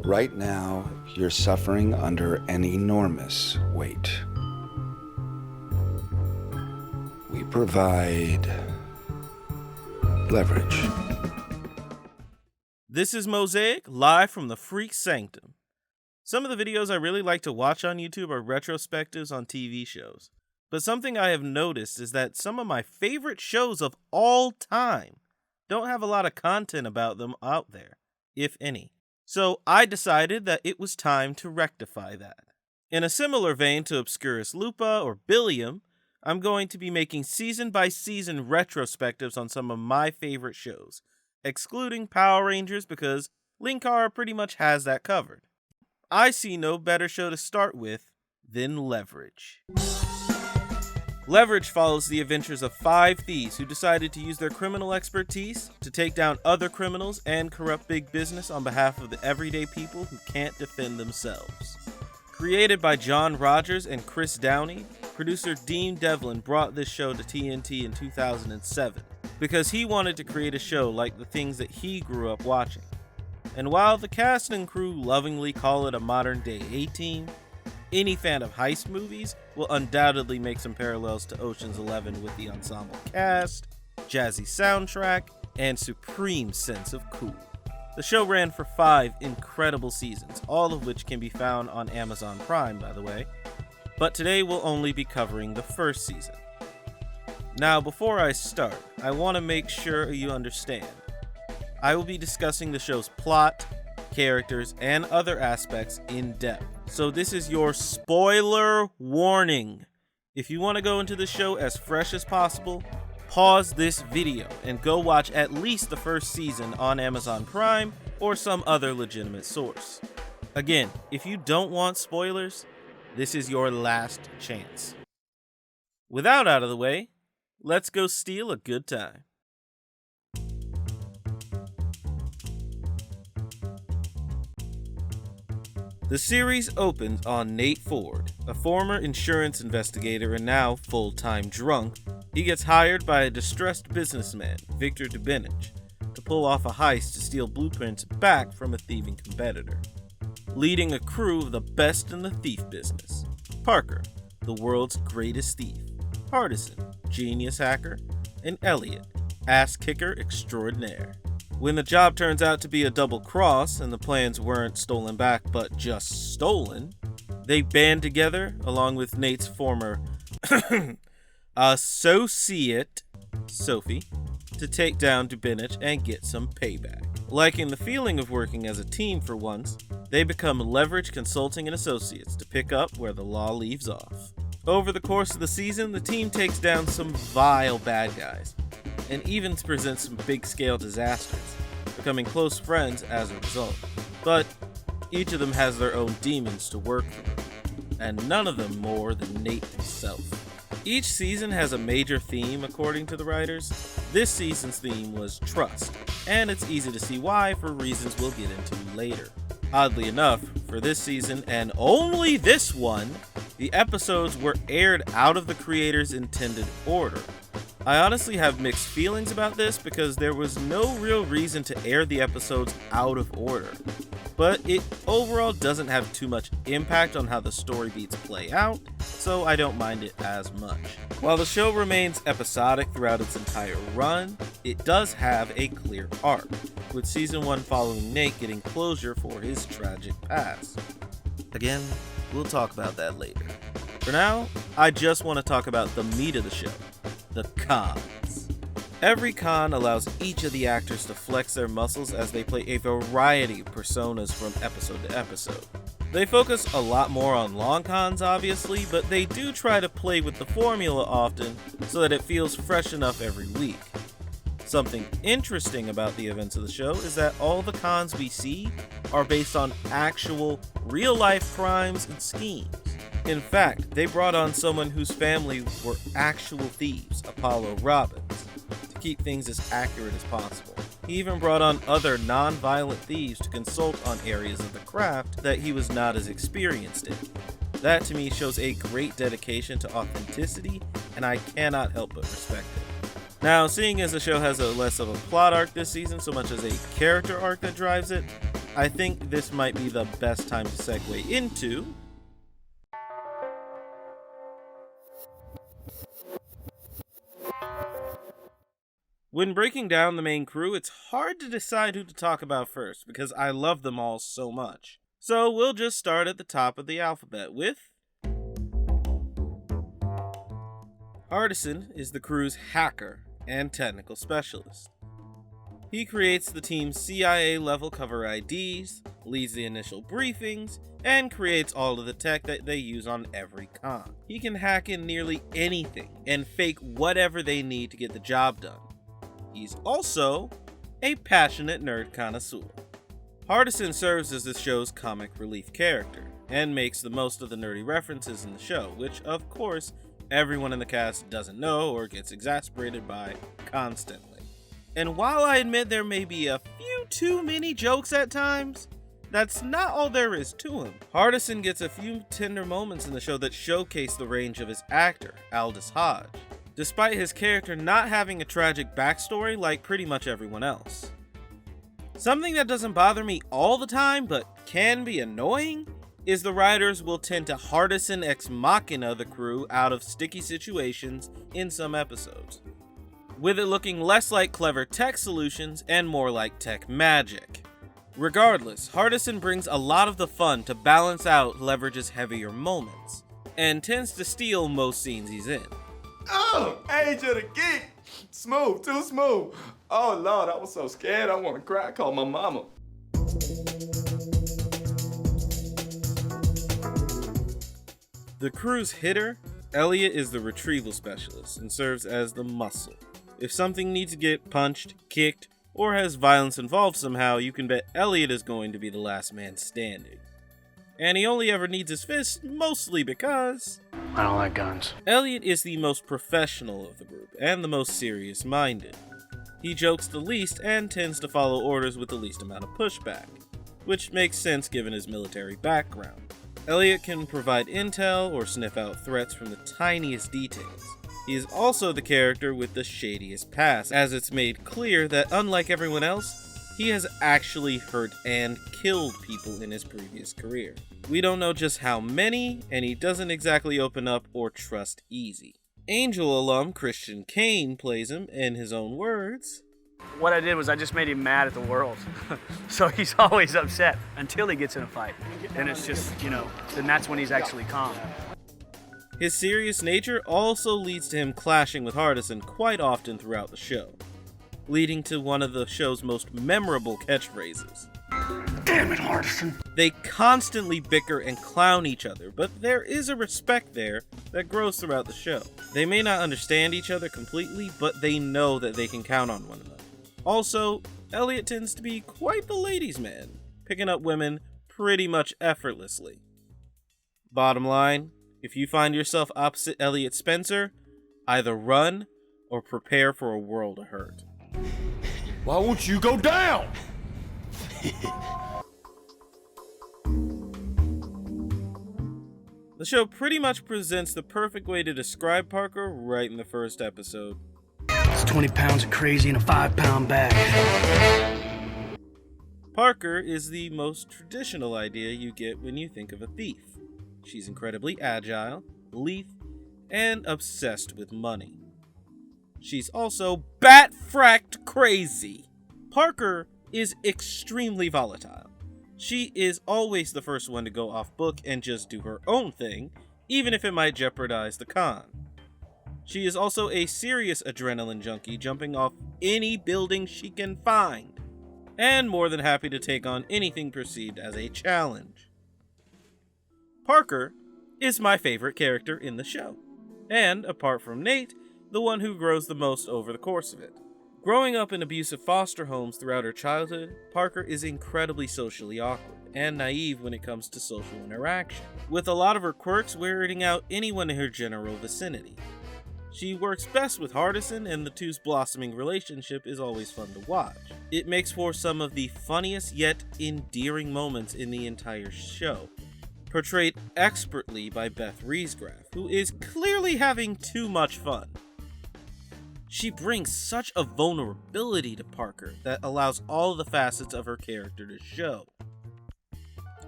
Right now, you're suffering under an enormous weight. We provide leverage. This is Mosaik, live from the Freak Sanctum. Some of the videos I really like to watch on YouTube are retrospectives on TV shows. But something I have noticed is that some of my favorite shows of all time don't have a lot of content about them out there, if any. So I decided that it was time to rectify that. In a similar vein to Obscurus Lupa or Billiam, I'm going to be making season-by-season retrospectives on some of my favorite shows, excluding Power Rangers because Linkar pretty much has that covered. I see no better show to start with than Leverage. Leverage follows the adventures of 5 thieves who decided to use their criminal expertise to take down other criminals and corrupt big business on behalf of the everyday people who can't defend themselves. Created by John Rogers and Chris Downey, producer Dean Devlin brought this show to TNT in 2007 because he wanted to create a show like the things that he grew up watching. And while the cast and crew lovingly call it a modern-day A-Team, any fan of heist movies will undoubtedly make some parallels to Ocean's 11 with the ensemble cast, jazzy soundtrack, and supreme sense of cool. The show ran for 5 incredible seasons, all of which can be found on Amazon Prime, by the way. But today we'll only be covering the first season. Now, before I start, I want to make sure you understand. I will be discussing the show's plot, characters, and other aspects in depth. So this is your spoiler warning. If you want to go into the show as fresh as possible, pause this video and go watch at least the first season on Amazon Prime or some other legitimate source. Again, if you don't want spoilers, this is your last chance. With that out of the way, let's go steal a good time. The series opens on Nate Ford, a former insurance investigator and now full-time drunk. He gets hired by a distressed businessman, Victor Dubenich, to pull off a heist to steal blueprints back from a thieving competitor. Leading a crew of the best in the thief business: Parker, the world's greatest thief; Partisan, genius hacker; and Eliot, ass-kicker extraordinaire. When the job turns out to be a double cross and the plans weren't stolen back but just stolen, they band together along with Nate's former associate, Sophie, to take down Dubenich and get some payback. Liking the feeling of working as a team for once, they become Leverage Consulting and Associates to pick up where the law leaves off. Over the course of the season, the team takes down some vile bad guys, and even presents some big-scale disasters, becoming close friends as a result. But each of them has their own demons to work through, and none of them more than Nate himself. Each season has a major theme, according to the writers. This season's theme was trust, and it's easy to see why for reasons we'll get into later. Oddly enough, for this season, and only this one, the episodes were aired out of the creators' intended order. I honestly have mixed feelings about this because there was no real reason to air the episodes out of order, but it overall doesn't have too much impact on how the story beats play out, so I don't mind it as much. While the show remains episodic throughout its entire run, it does have a clear arc, with season 1 following Nate getting closure for his tragic past. Again, we'll talk about that later. For now, I just want to talk about the meat of the show. The cons. Every con allows each of the actors to flex their muscles as they play a variety of personas from episode to episode. They focus a lot more on long cons, obviously, but they do try to play with the formula often so that it feels fresh enough every week. Something interesting about the events of the show is that all the cons we see are based on actual, real-life crimes and schemes. In fact, they brought on someone whose family were actual thieves, Apollo Robbins, to keep things as accurate as possible. He even brought on other non-violent thieves to consult on areas of the craft that he was not as experienced in. That to me shows a great dedication to authenticity, and I cannot help but respect it. Now, seeing as the show has a less of a plot arc this season so much as a character arc that drives it, I think this might be the best time to segue into when breaking down the main crew, it's hard to decide who to talk about first because I love them all so much. So we'll just start at the top of the alphabet with Artisan is the crew's hacker and technical specialist. He creates the team's CIA-level cover IDs, leads the initial briefings, and creates all of the tech that they use on every con. He can hack in nearly anything and fake whatever they need to get the job done. He's also a passionate nerd connoisseur. Hardison serves as the show's comic relief character, and makes the most of the nerdy references in the show, which, of course, everyone in the cast doesn't know or gets exasperated by constantly. And while I admit there may be a few too many jokes at times, that's not all there is to him. Hardison gets a few tender moments in the show that showcase the range of his actor, Aldous Hodge, despite his character not having a tragic backstory like pretty much everyone else. Something that doesn't bother me all the time, but can be annoying, is the writers will tend to Hardison ex machina the crew out of sticky situations in some episodes, with it looking less like clever tech solutions and more like tech magic. Regardless, Hardison brings a lot of the fun to balance out Leverage's heavier moments, and tends to steal most scenes he's in. Oh, Age of the Geek. Smooth, too smooth. Oh, Lord, I was so scared. I want to cry. I called my mama. The crew's hitter, Eliot, is the retrieval specialist and serves as the muscle. If something needs to get punched, kicked, or has violence involved somehow, you can bet Eliot is going to be the last man standing. And he only ever needs his fist, mostly because I don't like guns. Eliot is the most professional of the group, and the most serious-minded. He jokes the least, and tends to follow orders with the least amount of pushback, which makes sense given his military background. Eliot can provide intel or sniff out threats from the tiniest details. He is also the character with the shadiest past, as it's made clear that unlike everyone else, he has actually hurt and killed people in his previous career. We don't know just how many, and he doesn't exactly open up or trust easy. Angel alum Christian Kane plays him in his own words. What I did was I just made him mad at the world. So he's always upset until he gets in a fight. Then it's just, then that's when he's actually calm. His serious nature also leads to him clashing with Hardison quite often throughout the show, leading to one of the show's most memorable catchphrases. Damn it, Hardison. They constantly bicker and clown each other, but there is a respect there that grows throughout the show. They may not understand each other completely, but they know that they can count on one another. Also, Eliot tends to be quite the ladies' man, picking up women pretty much effortlessly. Bottom line, if you find yourself opposite Eliot Spencer, either run or prepare for a world of hurt. Why won't you go down? The show pretty much presents the perfect way to describe Parker right in the first episode. It's 20 pounds of crazy in a 5-pound bag. Parker is the most traditional idea you get when you think of a thief. She's incredibly agile, lithe, and obsessed with money. She's also bat-fracked crazy. Parker is extremely volatile. She is always the first one to go off book and just do her own thing, even if it might jeopardize the con. She is also a serious adrenaline junkie, jumping off any building she can find, and more than happy to take on anything perceived as a challenge. Parker is my favorite character in the show, and, apart from Nate, the one who grows the most over the course of it. Growing up in abusive foster homes throughout her childhood, Parker is incredibly socially awkward and naive when it comes to social interaction, with a lot of her quirks weirding out anyone in her general vicinity. She works best with Hardison, and the two's blossoming relationship is always fun to watch. It makes for some of the funniest yet endearing moments in the entire show, portrayed expertly by Beth Riesgraf, who is clearly having too much fun. She brings such a vulnerability to Parker that allows all the facets of her character to show.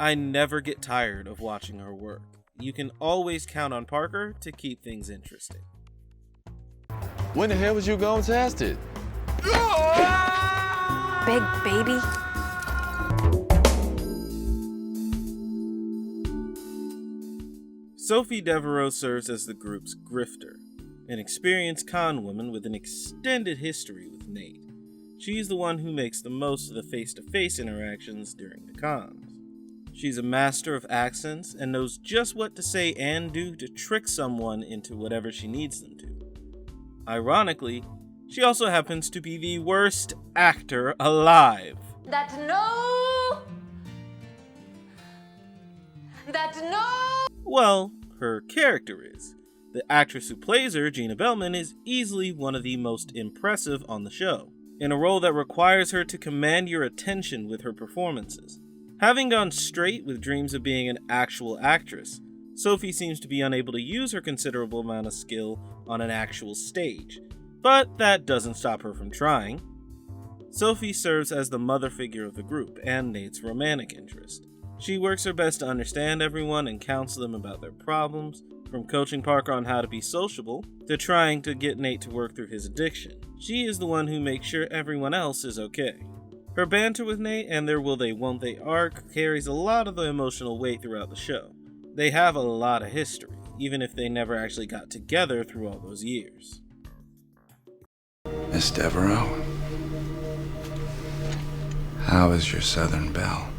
I never get tired of watching her work. You can always count on Parker to keep things interesting. When the hell was you gonna test it? Big baby. Sophie Devereaux serves as the group's Grifter, an experienced con woman with an extended history with Nate. She's the one who makes the most of the face-to-face interactions during the cons. She's a master of accents and knows just what to say and do to trick someone into whatever she needs them to. Ironically, she also happens to be the worst actor alive. That no. Well, her character is. The actress who plays her, Gina Bellman, is easily one of the most impressive on the show, in a role that requires her to command your attention with her performances. Having gone straight with dreams of being an actual actress, Sophie seems to be unable to use her considerable amount of skill on an actual stage, but that doesn't stop her from trying. Sophie serves as the mother figure of the group and Nate's romantic interest. She works her best to understand everyone and counsel them about their problems, from coaching Parker on how to be sociable, to trying to get Nate to work through his addiction. She is the one who makes sure everyone else is okay. Her banter with Nate and their will they won't they arc carries a lot of the emotional weight throughout the show. They have a lot of history, even if they never actually got together through all those years. Miss Devereaux, how is your Southern Belle?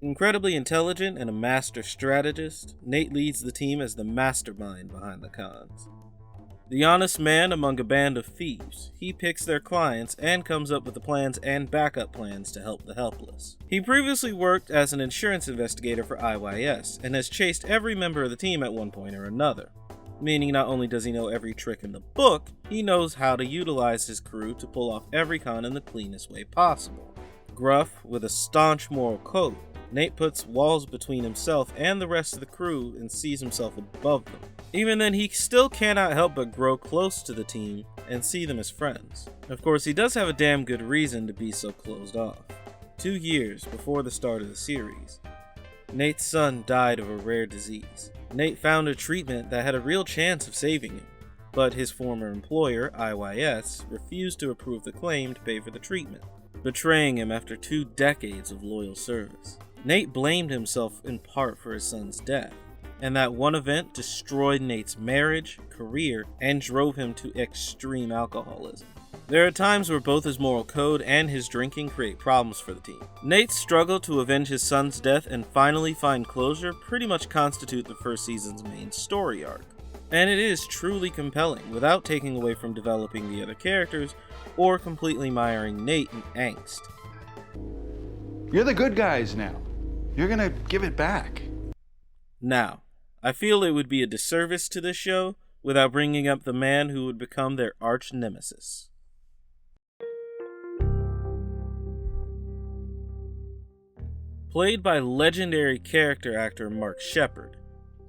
Incredibly intelligent and a master strategist, Nate leads the team as the mastermind behind the cons. The honest man among a band of thieves, he picks their clients and comes up with the plans and backup plans to help the helpless. He previously worked as an insurance investigator for IYS and has chased every member of the team at one point or another, meaning not only does he know every trick in the book, he knows how to utilize his crew to pull off every con in the cleanest way possible. Gruff, with a staunch moral code, Nate puts walls between himself and the rest of the crew and sees himself above them. Even then, he still cannot help but grow close to the team and see them as friends. Of course, he does have a damn good reason to be so closed off. 2 years before the start of the series, Nate's son died of a rare disease. Nate found a treatment that had a real chance of saving him, but his former employer, IYS, refused to approve the claim to pay for the treatment, betraying him after 2 decades of loyal service. Nate blamed himself in part for his son's death, and that one event destroyed Nate's marriage, career, and drove him to extreme alcoholism. There are times where both his moral code and his drinking create problems for the team. Nate's struggle to avenge his son's death and finally find closure pretty much constitute the first season's main story arc. And it is truly compelling, without taking away from developing the other characters or completely miring Nate in angst. You're the good guys now. You're gonna give it back. Now, I feel it would be a disservice to this show without bringing up the man who would become their arch nemesis. Played by legendary character actor Mark Sheppard,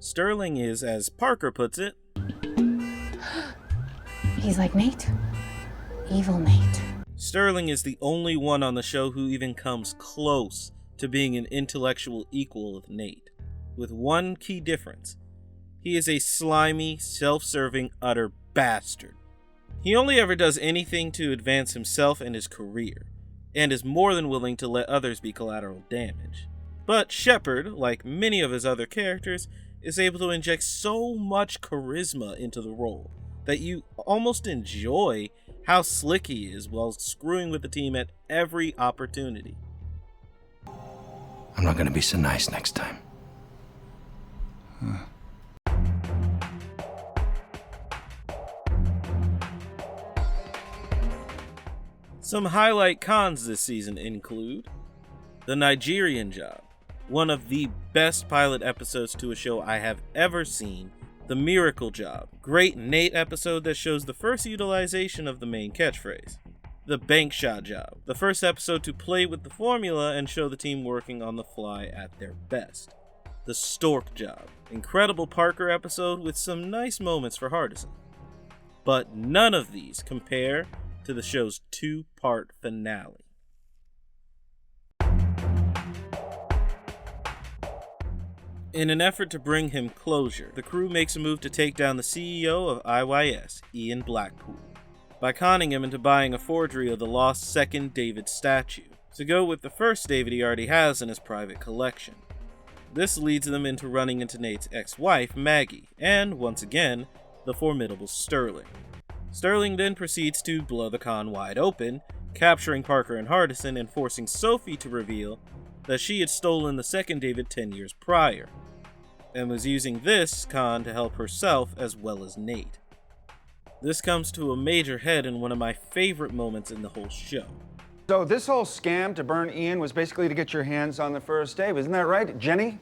Sterling is, as Parker puts it, He's like Nate. Evil Nate. Sterling is the only one on the show who even comes close to being an intellectual equal of Nate, with one key difference. He is a slimy, self-serving, utter bastard. He only ever does anything to advance himself and his career, and is more than willing to let others be collateral damage. But Sheppard, like many of his other characters, is able to inject so much charisma into the role that you almost enjoy how slick he is while screwing with the team at every opportunity. I'm not gonna be so nice next time. Some highlight cons this season include The Nigerian Job, one of the best pilot episodes to a show I have ever seen. The Miracle Job, great Nate episode that shows the first utilization of the main catchphrase. The Bank Shot Job, the first episode to play with the formula and show the team working on the fly at their best. The Stork Job, incredible Parker episode with some nice moments for Hardison. But none of these compare to the show's 2-part finale. In an effort to bring him closure, the crew makes a move to take down the CEO of IYS, Ian Blackpool, by conning him into buying a forgery of the lost second David statue, to go with the first David he already has in his private collection. This leads them into running into Nate's ex-wife, Maggie, and, once again, the formidable Sterling. Sterling then proceeds to blow the con wide open, capturing Parker and Hardison and forcing Sophie to reveal that she had stolen the second David 10 years prior, and was using this con to help herself as well as Nate. This comes to a major head in one of my favorite moments in the whole show. So this whole scam to burn Ian was basically to get your hands on the first Dave, isn't that right, Jenny?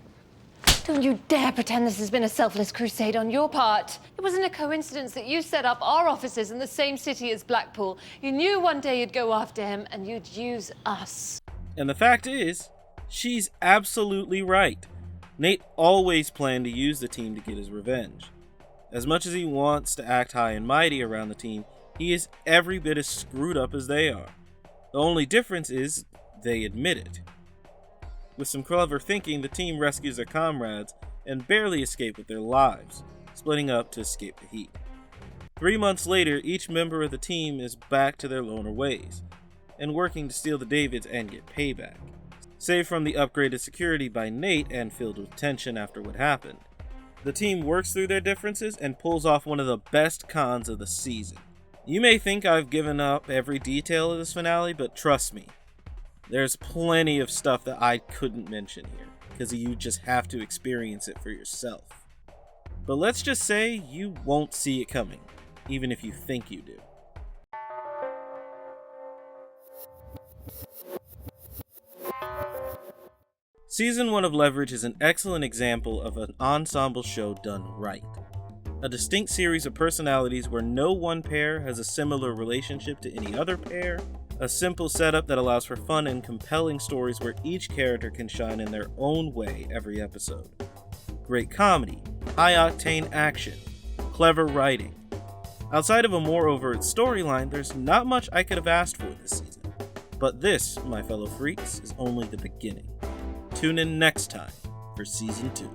Don't you dare pretend this has been a selfless crusade on your part. It wasn't a coincidence that you set up our offices in the same city as Blackpool. You knew one day you'd go after him and you'd use us. And the fact is, she's absolutely right. Nate always planned to use the team to get his revenge. As much as he wants to act high and mighty around the team, he is every bit as screwed up as they are. The only difference is they admit it. With some clever thinking, the team rescues their comrades and barely escape with their lives, splitting up to escape the heat. 3 months later, each member of the team is back to their loner ways, and working to steal the Davids and get payback. Saved from the upgraded security by Nate and filled with tension after what happened, the team works through their differences and pulls off one of the best cons of the season. You may think I've given up every detail of this finale, but trust me, there's plenty of stuff that I couldn't mention here, because you just have to experience it for yourself. But let's just say you won't see it coming, even if you think you do. Season 1 of Leverage is an excellent example of an ensemble show done right. A distinct series of personalities where no one pair has a similar relationship to any other pair, a simple setup that allows for fun and compelling stories where each character can shine in their own way every episode. Great comedy, high-octane action, clever writing. Outside of a more overt storyline, there's not much I could have asked for this season. But this, my fellow freaks, is only the beginning. Tune in next time for Season 2.